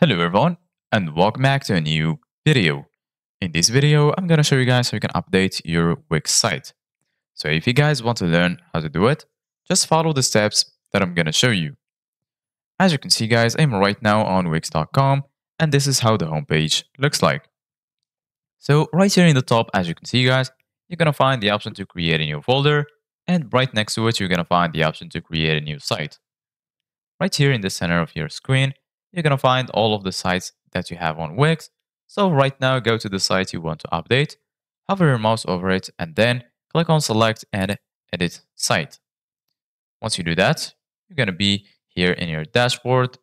Hello everyone and welcome back to a new video. In this video, I'm gonna show you guys how you can update your Wix site. So if you guys want to learn how to do it, just follow the steps that I'm gonna show you. As you can see guys, I'm right now on Wix.com and this is how the homepage looks like. So right here in the top, as you can see guys, you're gonna find the option to create a new folder, and right next to it, you're gonna find the option to create a new site. Right here in the center of your screen, you're going to find all of the sites that you have on Wix. So right now, go to the site you want to update, hover your mouse over it, and then click on Select and Edit Site. Once you do that, you're going to be here in your dashboard.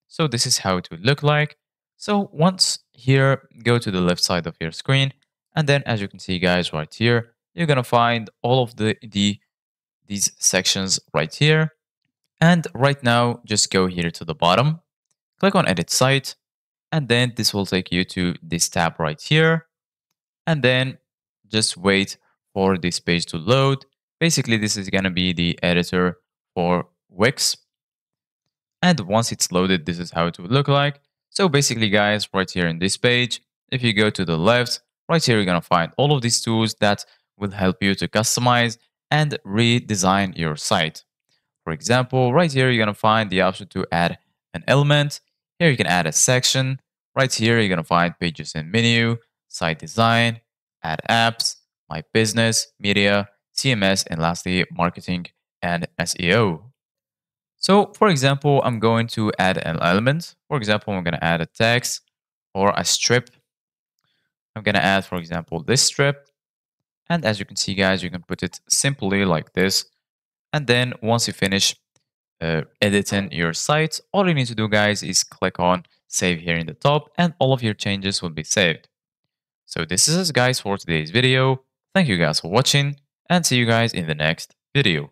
So this is how it would look like. So once here, go to the left side of your screen. And then as you can see, guys, right here, you're going to find all of these sections right here. And right now, just go here to the bottom, click on Edit Site, and then this will take you to this tab right here. And then just wait for this page to load. Basically, this is going to be the editor for Wix. And once it's loaded, this is how it would look like. So basically, guys, right here in this page, if you go to the left, right here, you're going to find all of these tools that will help you to customize and redesign your site. For example, right here, you're going to find the option to add an element. Here, you can add a section. Right here, you're going to find pages and menu, site design, add apps, my business, media, CMS, and lastly, marketing and SEO. So for example, I'm going to add an element. For example, I'm going to add a text or a strip. I'm going to add, for example, this strip. And as you can see, guys, you can put it simply like this. And then once you finish editing your site, all you need to do, guys, is click on save here in the top and all of your changes will be saved. So this is it, guys, for today's video. Thank you guys for watching and see you guys in the next video.